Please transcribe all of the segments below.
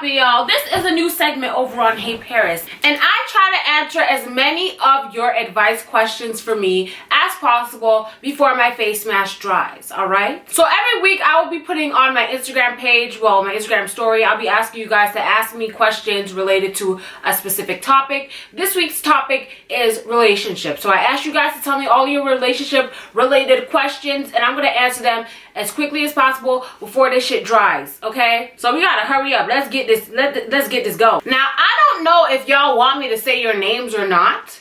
poppin', y'all? This is a new segment over on HeyParis, and I try to answer as many of your advice questions for me as possible before my face mask dries, alright? So every week I will be putting on my Instagram page, well, my Instagram story, I'll be asking you guys to ask me questions related to a specific topic. This week's topic is relationships. So I asked you guys to tell me all your relationship related questions, and I'm gonna answer them as quickly as possible before this shit dries, okay? So we gotta hurry up. Let's get this going. Now, I don't know if y'all want me to say your names or not.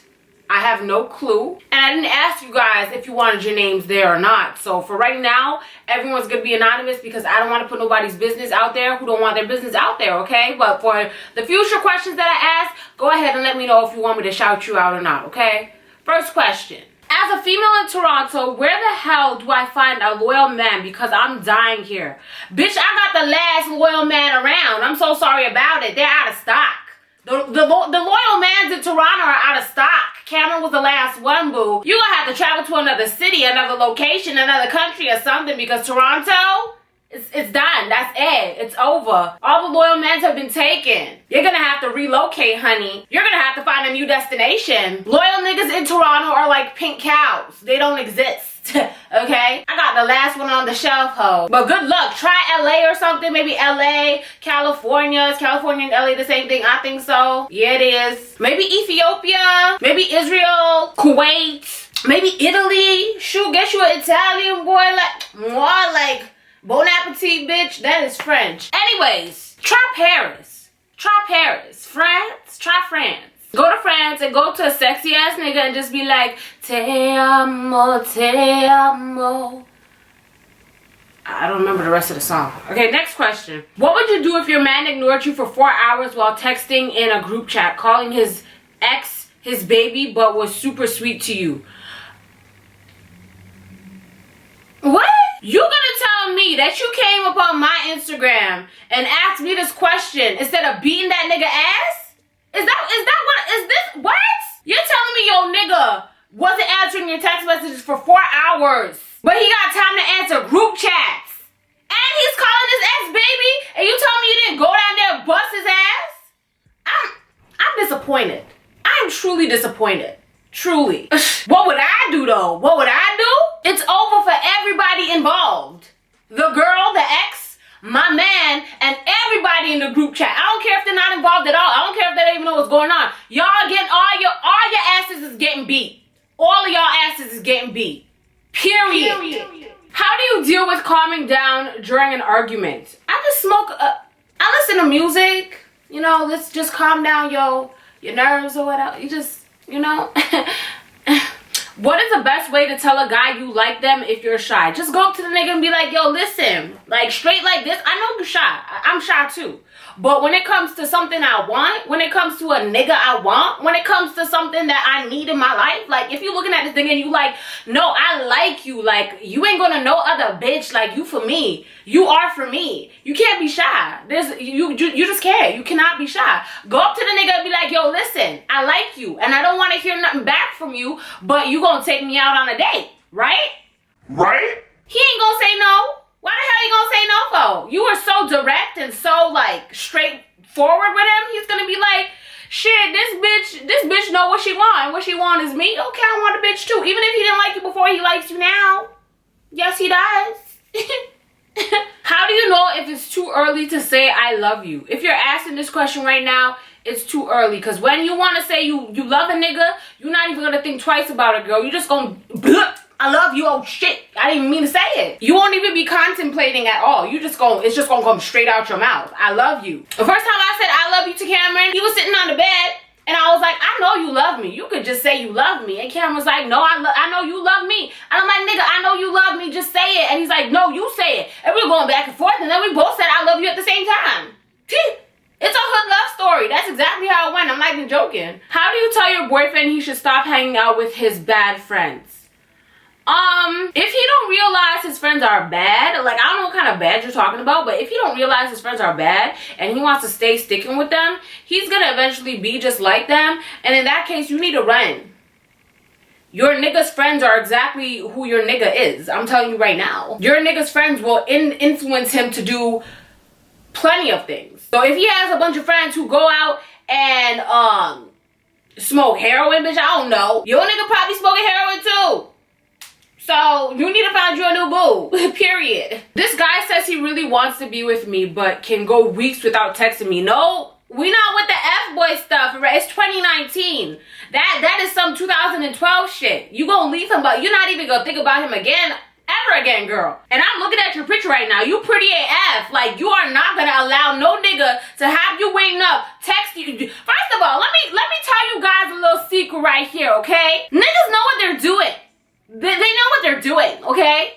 I have no clue. And I didn't ask you guys if you wanted your names there or not. So for right now, everyone's gonna be anonymous because I don't want to put nobody's business out there who don't want their business out there, okay? But for the future questions that I ask, go ahead and let me know if you want me to shout you out or not, okay? First question. As a female in Toronto, where the hell do I find a loyal man? Because I'm dying here. Bitch, I got the last loyal man around. I'm so sorry about it. They're out of stock. The loyal mans in Toronto are out of stock. Cameron was the last one, boo. You gonna have to travel to another city, another location, another country or something because Toronto, it's done. That's it. It's over. All the loyal men have been taken. You're gonna have to relocate, honey. You're gonna have to find a new destination. Loyal niggas in Toronto are like pink cows. They don't exist. Okay? I got the last one on the shelf, ho. But good luck. Try LA or something. Maybe LA, California. Is California and LA the same thing? I think so. Yeah, it is. Maybe Ethiopia. Maybe Israel. Kuwait. Maybe Italy. Shoot, get you an Italian boy. More like bon appetit, bitch. That is French. Anyways, try Paris. Try Paris. France. Try France. Go to France and go to a sexy ass nigga and just be like, te amo, te amo. I don't remember the rest of the song. Okay, next question. What would you do if your man ignored you for 4 hours while texting in a group chat, calling his ex his baby, but was super sweet to you? What? You gonna tell me that you came up on my Instagram and asked me this question instead of beating that nigga ass? What? You're telling me your nigga wasn't answering your text messages for 4 hours, but he got time to answer group chats, and he's calling his ex-baby, and you tell me you didn't go down there and bust his ass? I'm disappointed. I'm truly disappointed. Truly. What would I do though? What would I do? It's over for everybody involved. The girl, the ex, my man, and everybody in the group chat. I don't care if they're not involved at all. I don't care if they don't even know what's going on. Y'all getting all your asses is getting beat. All of y'all asses is getting beat. Period. How do you deal with calming down during an argument? I just smoke. I listen to music. You know, let's just calm down your nerves or whatever. You just, you know. What is the best way to tell a guy you like them if you're shy? Just go up to the nigga and be like, yo, listen, like straight like this. I know you're shy. I'm shy too. But when it comes to something I want, when it comes to a nigga I want, when it comes to something that I need in my life, like if you're looking at this thing and you like, no, I like you. Like you ain't gonna know other bitch like you for me. You are for me. You can't be shy. You just can't. You cannot be shy. Go up to the nigga and be like, yo, listen, I like you and I don't want to hear nothing back from you, but you gonna take me out on a date, right? Right? He ain't gonna say no. Why the hell you gonna say no for? You were so direct and so like straightforward with him. He's gonna be like, shit, this bitch know what she want. And what she want is me. Okay, I want a bitch too. Even if he didn't like you before, he likes you now. Yes, he does. How do you know if it's too early to say I love you? If you're asking this question right now, it's too early. Because when you want to say you love a nigga, you're not even going to think twice about it, girl. You're just going to, I love you, oh shit. I didn't even mean to say it. You won't even be contemplating at all. It's just going to come straight out your mouth. I love you. The first time I said I love you to Cameron, he was sitting on the bed. And I was like, I know you love me. You could just say you love me. And Cameron was like, no, I know you love me. And I'm like, nigga, I know you love me. Just say it. And he's like, no, you say it. And we were going back and forth. And then we both said I love you at the same time. It's a hood love story. That's exactly how it went. I'm not even joking. How do you tell your boyfriend he should stop hanging out with his bad friends? If he don't realize his friends are bad, like I don't know what kind of bad you're talking about, but if he don't realize his friends are bad and he wants to stay sticking with them, he's gonna eventually be just like them. And in that case, you need to run. Your nigga's friends are exactly who your nigga is. I'm telling you right now. Your nigga's friends will influence him to do plenty of things. So if he has a bunch of friends who go out and smoke heroin, bitch, I don't know. Your nigga probably smoking heroin too. So you need to find you a new boo. Period. This guy says he really wants to be with me, but can go weeks without texting me. No, we not with the F-boy stuff, right? It's 2019. That is some 2012 shit. You gonna leave him, but you're not even gonna think about him again, ever again, girl. And I'm looking at your picture right now. You pretty AF. Like, you are not gonna allow no nigga to have you waiting up, text you. First of all, let me tell you guys a little secret right here, okay? Niggas know what they're doing. They know what they're doing, okay?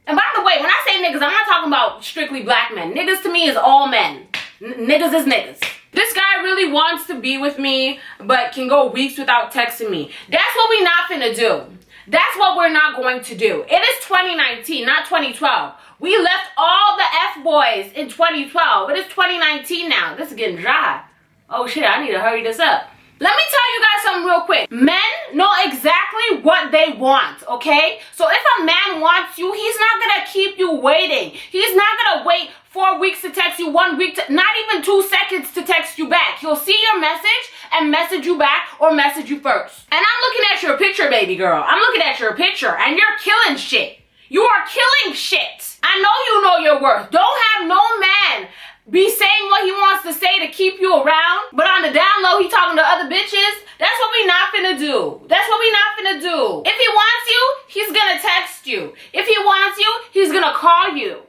And by the way, when I say niggas, I'm not talking about strictly black men. Niggas to me is all men. Niggas is niggas. This guy really wants to be with me, but can go weeks without texting me. That's what we not finna do. That's what we're not going to do. It is 2019, not 2012. We left all the F-boys in 2012. It is 2019 now. This is getting dry. Oh shit, I need to hurry this up. Let me tell you guys something real quick. Men know exactly what they want, okay? So if a man wants you, he's not gonna keep you waiting. He's not gonna wait 4 weeks to text you, 1 week to, not even 2 seconds to text you back. He'll see your message and message you back or message you first. And I'm looking at your picture, baby girl. I'm looking at your picture and you're killing shit. You are killing shit. I know you know your worth. Don't have no man be saying what he wants to say to keep you around, but on the down low, he talking to other bitches. That's what we not finna do. That's what we not finna do. If he wants you, he's gonna text you. If he wants you, he's gonna call you.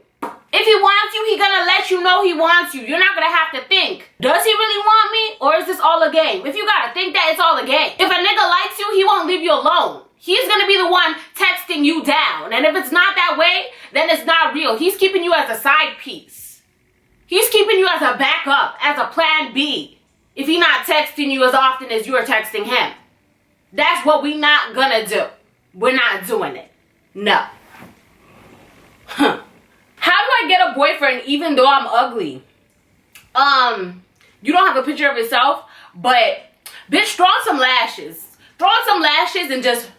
If he wants you, he's gonna let you know he wants you. You're not gonna have to think, does he really want me or is this all a game? If you gotta think that, it's all a game. If a nigga likes you, he won't leave you alone. He's gonna be the one texting you down. And if it's not that way, then it's not real. He's keeping you as a side piece. He's keeping you as a backup, as a plan B, if he's not texting you as often as you're texting him. That's what we not gonna do. We're not doing it. No. How do I get a boyfriend even though I'm ugly? You don't have a picture of yourself, but bitch, throw on some lashes. Throw on some lashes and just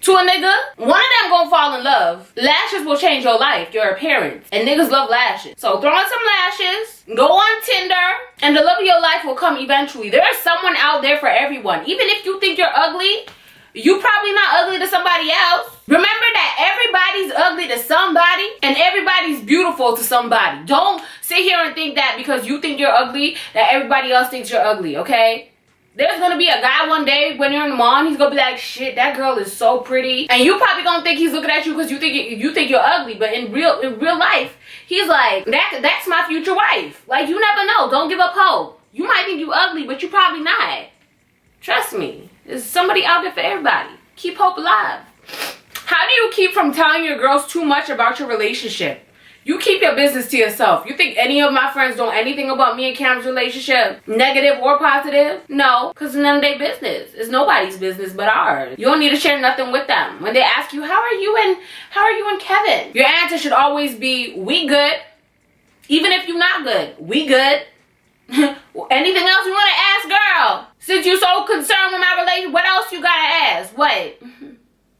to a nigga, one of them gonna fall in love. Lashes will change your life, your appearance. And niggas love lashes. So throw on some lashes, go on Tinder, and the love of your life will come eventually. There is someone out there for everyone. Even if you think you're ugly, you probably not ugly to somebody else. Remember that everybody's ugly to somebody, and everybody's beautiful to somebody. Don't sit here and think that because you think you're ugly, that everybody else thinks you're ugly, okay? There's gonna be a guy one day when you're in the mall and he's gonna be like, shit, that girl is so pretty. And you probably gonna think he's looking at you because you think you're ugly. But in real life, he's like, that's my future wife. Like, you never know. Don't give up hope. You might think you ugly, but you probably not. Trust me. There's somebody out there for everybody. Keep hope alive. How do you keep from telling your girls too much about your relationship? You keep your business to yourself. You think any of my friends know anything about me and Cam's relationship? Negative or positive? No, because none of their business. It's nobody's business but ours. You don't need to share nothing with them. When they ask you, how are you and Kevin? Your answer should always be, we good. Even if you're not good, we good. Anything else you want to ask, girl? Since you're so concerned with my relationship, what else you gotta ask? What?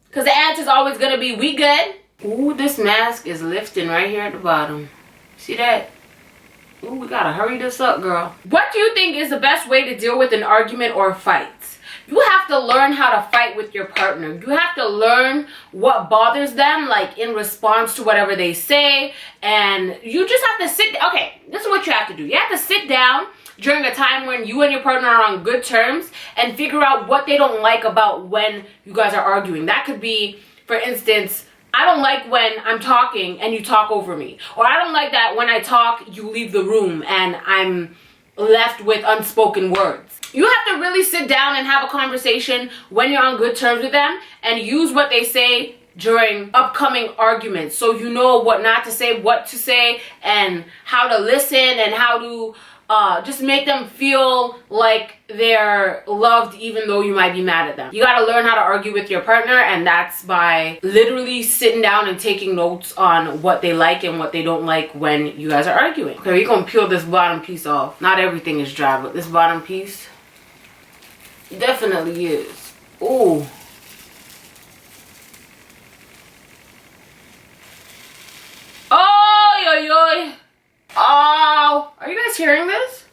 Because the answer's always gonna be, we good. Ooh, this mask is lifting right here at the bottom. See that? Ooh, we gotta hurry this up, girl. What do you think is the best way to deal with an argument or a fight? You have to learn how to fight with your partner. You have to learn what bothers them, like in response to whatever they say. And you just have to sit. Okay, this is what you have to do. You have to sit down during a time when you and your partner are on good terms and figure out what they don't like about when you guys are arguing. That could be, for instance, I don't like when I'm talking and you talk over me. Or I don't like that when I talk, you leave the room and I'm left with unspoken words. You have to really sit down and have a conversation when you're on good terms with them and use what they say during upcoming arguments. So you know what not to say, what to say, and how to listen and how to just make them feel like they're loved even though you might be mad at them. You gotta learn how to argue with your partner, and that's by literally sitting down and taking notes on what they like and what they don't like when you guys are arguing. Okay, we're gonna peel this bottom piece off. Not everything is dry, but this bottom piece definitely is. Ooh. Oh, yo, yo. Oh, are you guys hearing this?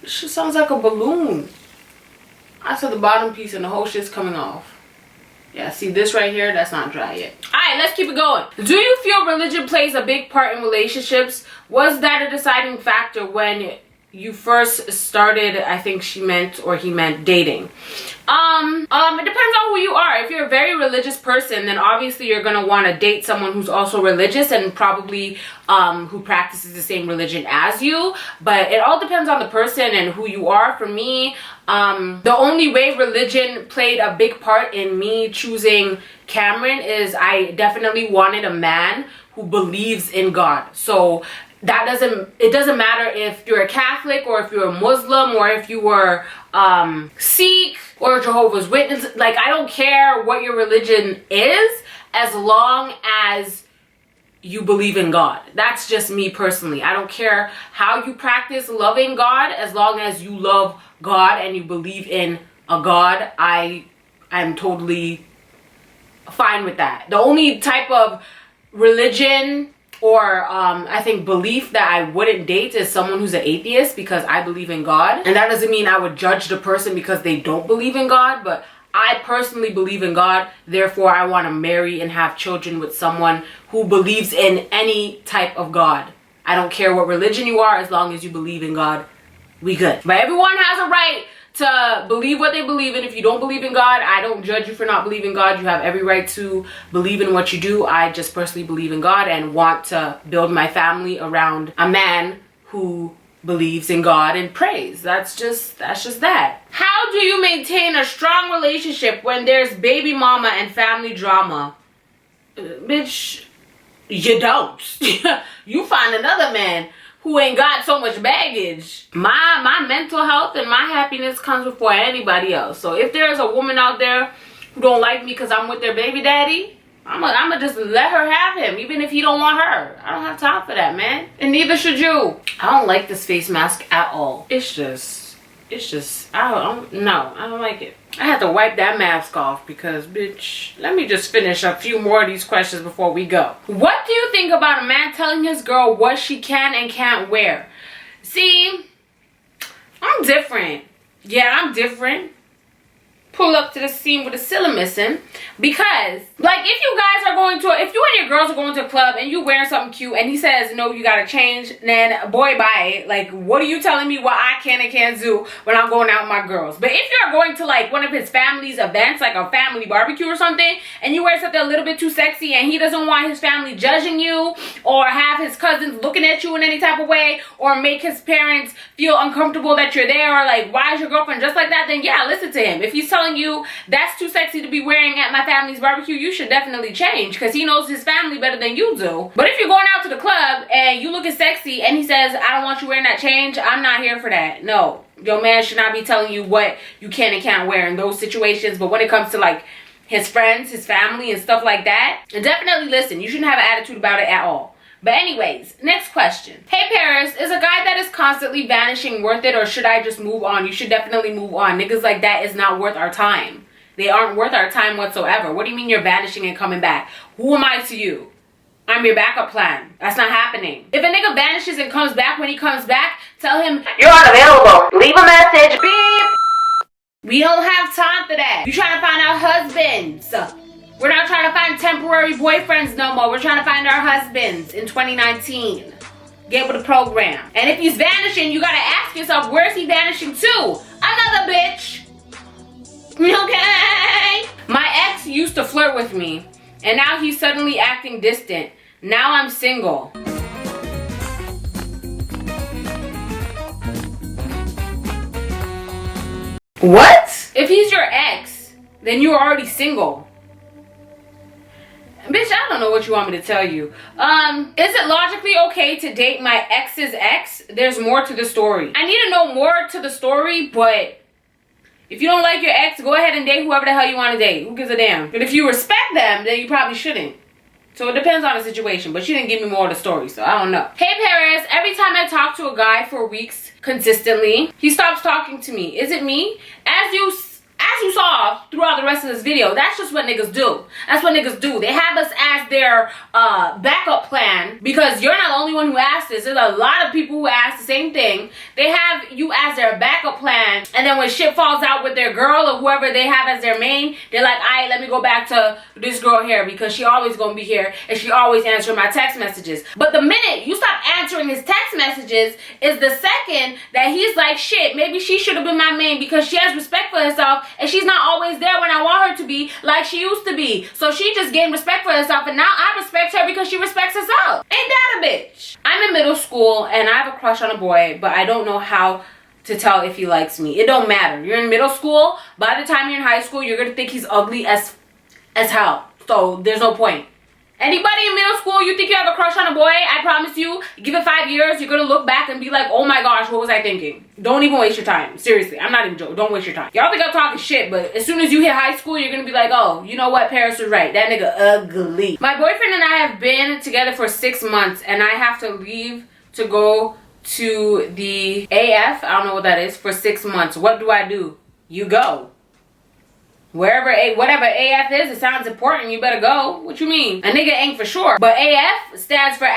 This shit sounds like a balloon. I saw the bottom piece and the whole shit's coming off. Yeah, see this right here? That's not dry yet. Alright, let's keep it going. Do you feel religion plays a big part in relationships? Was that a deciding factor when you first started, I think she meant, or he meant, dating? It depends on who you are. If you're a very religious person, then obviously you're going to want to date someone who's also religious and probably who practices the same religion as you. But it all depends on the person and who you are. For me, the only way religion played a big part in me choosing Cameron is I definitely wanted a man who believes in God. So it doesn't matter if you're a Catholic or if you're a Muslim or if you were Sikh or Jehovah's Witness. Like, I don't care what your religion is as long as you believe in God. That's just me personally. I don't care how you practice loving God, as long as you love God and you believe in a God. I'm totally fine with that. The only type of religion or I think belief that I wouldn't date is someone who's an atheist, because I believe in God. And that doesn't mean I would judge the person because they don't believe in God, but I personally believe in God. Therefore, I want to marry and have children with someone who believes in any type of God. I don't care what religion you are, as long as you believe in God, we good. But everyone has a right to believe what they believe in. If you don't believe in God, I don't judge you for not believing God. You have every right to believe in what you do. I just personally believe in God and want to build my family around a man who believes in God and prays. That's just that. How do you maintain a strong relationship when there's baby mama and family drama? Bitch, you don't. You find another man who ain't got so much baggage. My mental health and my happiness comes before anybody else. So if there's a woman out there who don't like me because I'm with their baby daddy, I'ma just let her have him, even if he don't want her. I don't have time for that, man. And neither should you. I don't like this face mask at all. It's just, I don't like it. I had to wipe that mask off because, bitch, let me just finish a few more of these questions before we go. What do you think about a man telling his girl what she can and can't wear? See, I'm different. Yeah, I'm different. Pull up to the scene with a ceiling missing, because like if you guys are going to if you and your girls are going to a club and you wearing something cute and he says no, you gotta change, then boy bye. Like, what are you telling me what I can and can't do when I'm going out with my girls? But if you're going to like one of his family's events, like a family barbecue or something, and you wear something a little bit too sexy and he doesn't want his family judging you or have his cousins looking at you in any type of way or make his parents feel uncomfortable that you're there, or like, why is your girlfriend just like that, then yeah, listen to him. If he's telling you that's too sexy to be wearing at my family's barbecue, you should definitely change, because he knows his family better than you do. But if you're going out to the club and you looking sexy and he says, I don't want you wearing that, change, I'm not here for that. No, your man should not be telling you what you can and can't wear in those situations. But when it comes to like his friends, his family and stuff like that, definitely listen. You shouldn't have an attitude about it at all. But anyways, next question. Hey Paris, is a guy that is constantly vanishing worth it, or should I just move on? You should definitely move on. Niggas like that is not worth our time. They aren't worth our time whatsoever. What do you mean you're vanishing and coming back? Who am I to you? I'm your backup plan. That's not happening. If a nigga vanishes and comes back, when he comes back, tell him, you're unavailable. Leave a message. Beep. We don't have time for that. You trying to find our husbands. We're not trying to find temporary boyfriends no more. We're trying to find our husbands in 2019. Get with the program. And if he's vanishing, you gotta ask yourself, where's he vanishing to? Another bitch. Okay? My ex used to flirt with me, and now he's suddenly acting distant. Now I'm single. What? If he's your ex, then you're already single. Bitch, I don't know what you want me to tell you. Is it logically okay to date my ex's ex? There's more to the story. I need to know more to the story, but if you don't like your ex, go ahead and date whoever the hell you want to date. Who gives a damn? But if you respect them, then you probably shouldn't. So it depends on the situation, but she didn't give me more of the story, so I don't know. Hey Paris, every time I talk to a guy for weeks consistently, he stops talking to me. Is it me? As as you saw throughout the rest of this video, that's just what niggas do. That's what niggas do. They have us as their backup plan, because you're not the only one who asked this. There's a lot of people who asked the same thing. They have you as their backup plan, and then when shit falls out with their girl or whoever they have as their main, they're like, alright, let me go back to this girl here because she always gonna be here and she always answering my text messages. But the minute you stop answering his text messages is the second that he's like, shit, maybe she should have been my main because she has respect for herself and she's not always there when I want her to be like she used to be. So she just gained respect for herself, and now I respect her because she respects herself. Ain't that a bitch? I'm in middle school and I have a crush on a boy, but I don't know how to tell if he likes me. It don't matter. You're in middle school. By the time you're in high school, you're gonna think he's ugly as hell. So there's no point. Anybody in middle school, you think you have a crush on a boy, I promise you, give it 5 years, you're gonna look back and be like, oh my gosh, what was I thinking? Don't even waste your time. Seriously, I'm not even joking. Don't waste your time. Y'all think I'm talking shit, but as soon as you hit high school, you're gonna be like, oh, you know what? Paris was right. That nigga ugly. My boyfriend and I have been together for 6 months, and I have to leave to go to the AF, I don't know what that is, for 6 months. What do? You go. Whatever AF is, it sounds important, you better go. What you mean? A nigga ain't for sure. But AF stands for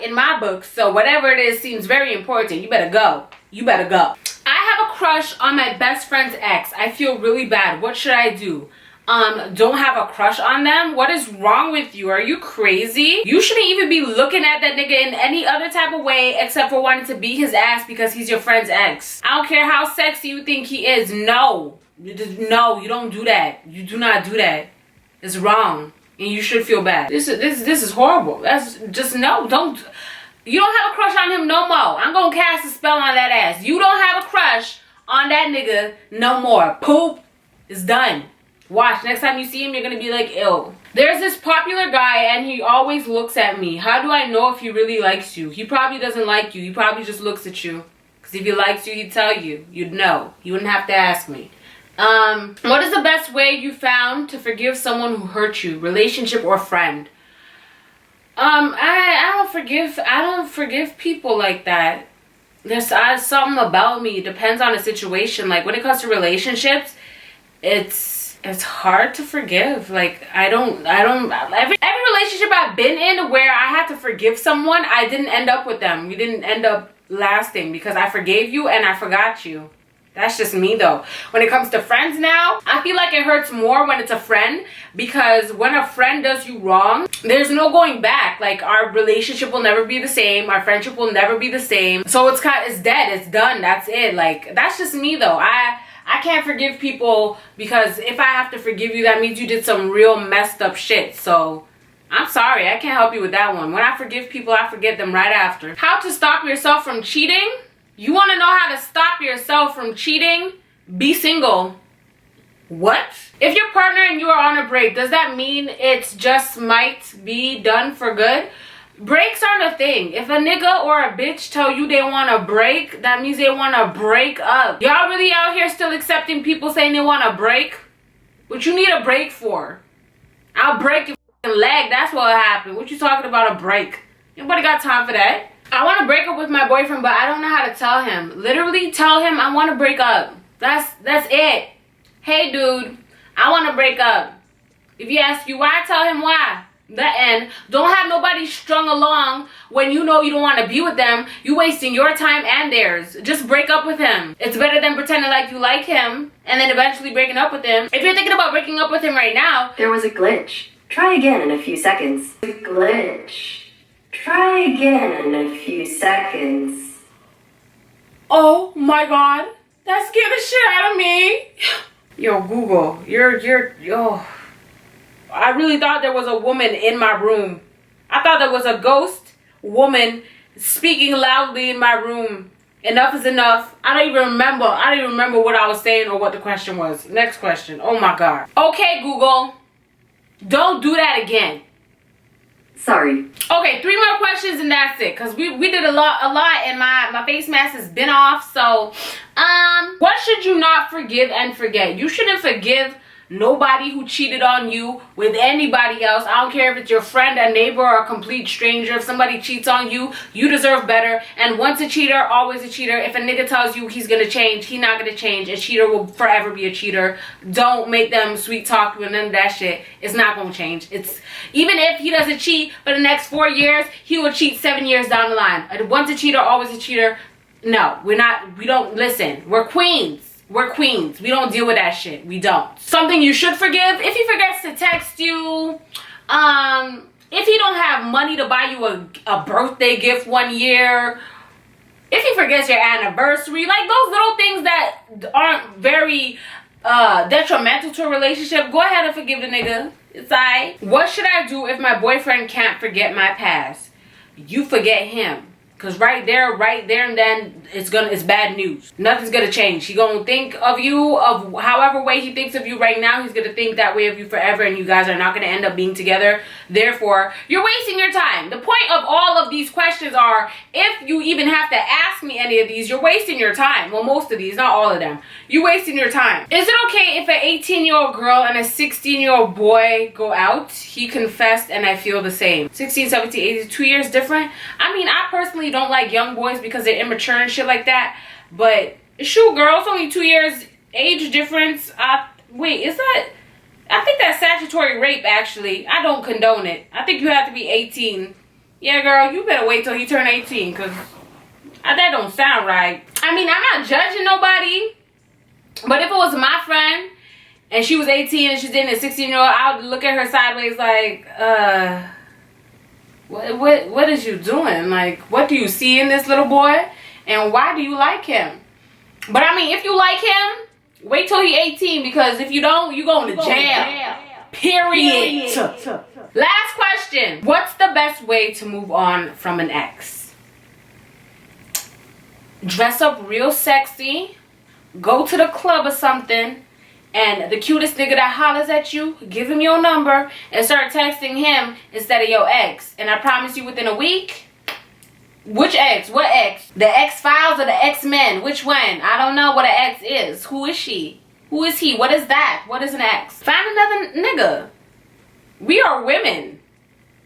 in my book, so whatever it is seems very important. You better go. You better go. I have a crush on my best friend's ex. I feel really bad. What should I do? Don't have a crush on them? What is wrong with you? Are you crazy? You shouldn't even be looking at that nigga in any other type of way except for wanting to beat his ass because he's your friend's ex. I don't care how sexy you think he is. No, you don't do that. You do not do that. It's wrong, and you should feel bad. This is horrible. That's just no. Don't. You don't have a crush on him no more. I'm gonna cast a spell on that ass. You don't have a crush on that nigga no more. Poop. It's done. Watch, next time you see him, you're gonna be like, ew. There's this popular guy and he always looks at me. How do I know if he really likes you? He probably doesn't like you. He probably just looks at you. Because if he likes you, he'd tell you. You'd know. You wouldn't have to ask me. What is the best way you found to forgive someone who hurt you? Relationship or friend? I don't forgive people like that. There's something about me. It depends on the situation. Like when it comes to relationships, it's hard to forgive. Like every relationship I've been in where I had to forgive someone, I didn't end up with them. We didn't end up lasting because I forgave you and I forgot you. That's just me though. When it comes to friends now, I feel like it hurts more when it's a friend, because when a friend does you wrong, there's no going back. Like our relationship will never be the same. Our friendship will never be the same. So it's dead. It's done. That's it. Like that's just me though. I can't forgive people because if I have to forgive you, that means you did some real messed up shit. So I'm sorry. I can't help you with that one. When I forgive people, I forget them right after. How to stop yourself from cheating? You want to know how to stop yourself from cheating? Be single. What? If your partner and you are on a break, does that mean it's just might be done for good? Breaks aren't a thing. If a nigga or a bitch tell you they want to break, that means they want to break up. Y'all really out here still accepting people saying they want to break? What you need a break for? I'll break your leg. That's what happened. What you talking about a break? Nobody got time for that. I want to break up with my boyfriend, but I don't know how to tell him. Literally tell him I want to break up. That's it. Hey dude, I want to break up. If he asks you why, tell him why. The end. Don't have nobody strung along when you know you don't want to be with them. You wasting your time and theirs. Just break up with him. It's better than pretending like you like him and then eventually breaking up with him. If you're thinking about breaking up with him right now, there was a glitch. Try again in a few seconds. Glitch. Try again in a few seconds. Oh my god. That scared the shit out of me. Yo, Google. Yo. I really thought there was a woman in my room. I thought there was a ghost woman speaking loudly in my room. Enough is enough. I don't even remember what I was saying or what the question was. Next question. Oh my god. Okay, Google. Don't do that again. Sorry. Okay, 3 more questions and that's it. Because we did a lot and my face mask has been off. So, what should you not forgive and forget? You shouldn't forgive Nobody who cheated on you with anybody else, I don't care if it's your friend, a neighbor, or a complete stranger, if somebody cheats on you, you deserve better. And once a cheater, always a cheater. If a nigga tells you he's gonna change, he's not gonna change. A cheater will forever be a cheater. Don't make them sweet talk you and none of that shit. It's not gonna change. It's even if he doesn't cheat for the next 4 years, he will cheat 7 years down the line. Once a cheater, always a cheater. No, we don't listen. We're queens. We're queens. We don't deal with that shit. We don't. Something you should forgive: if he forgets to text you, if he don't have money to buy you a birthday gift 1 year, if he forgets your anniversary, like those little things that aren't very detrimental to a relationship, go ahead and forgive the nigga. It's alright. What should I do if my boyfriend can't forget my past? You forget him. Cause right there and then it's bad news. Nothing's gonna change. He gonna think of you of however way he thinks of you right now. He's gonna think that way of you forever, and you guys are not gonna end up being together. Therefore, you're wasting your time. The point of all of these questions are, if you even have to ask me any of these, you're wasting your time. Well, most of these, not all of them. You're wasting your time. Is it okay if an 18-year-old girl and a 16-year-old boy go out? He confessed and I feel the same. 16, 17, 18, 2 years different. I mean, I personally don't like young boys because they're immature and shit like that, but shoot, girls, only 2 years age difference. Wait, is that, I think that's statutory rape. Actually, I don't condone it. I think you have to be 18. Yeah, girl, you better wait till he turn 18, because that don't sound right. I mean, I'm not judging nobody, but if it was my friend and she was 18 and she's dating a 16-year-old, I would look at her sideways like, what is you doing? Like, what do you see in this little boy? And why do you like him? But I mean, if you like him, wait till he's 18, because if you don't, you going to jail. Period. Last question. What's the best way to move on from an ex? Dress up real sexy, go to the club or something, and the cutest nigga that hollers at you, give him your number and start texting him instead of your ex. And I promise you, within a week. Which ex? What ex? The X-Files or the X-Men? Which one? I don't know what an ex is. Who is she? Who is he? What is that? What is an ex? Find another nigga. We are women.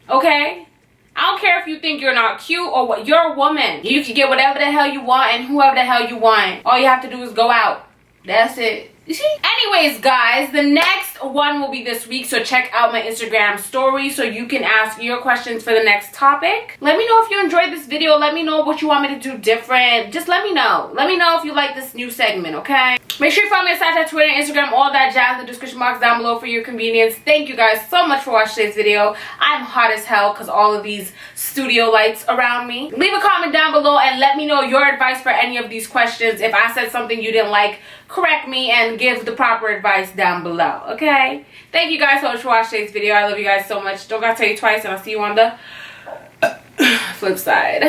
Okay? I don't care if you think you're not cute or what. You're a woman. You can get whatever the hell you want and whoever the hell you want. All you have to do is go out. That's it. Anyways, guys, the next one will be this week, so check out my Instagram story so you can ask your questions for the next topic. Let me know if you enjoyed this video. Let me know what you want me to do different. Just let me know. Let me know if you like this new segment, okay? Make sure you follow me on Snapchat, Twitter, and Instagram, all that jazz in the description box down below for your convenience. Thank you guys so much for watching today's video. I'm hot as hell because all of these studio lights around me. Leave a comment down below and let me know your advice for any of these questions. If I said something you didn't like, correct me and give the proper advice down below, okay? Thank you guys so much for watching today's video. I love you guys so much. Don't gotta tell you twice, and I'll see you on the flip side.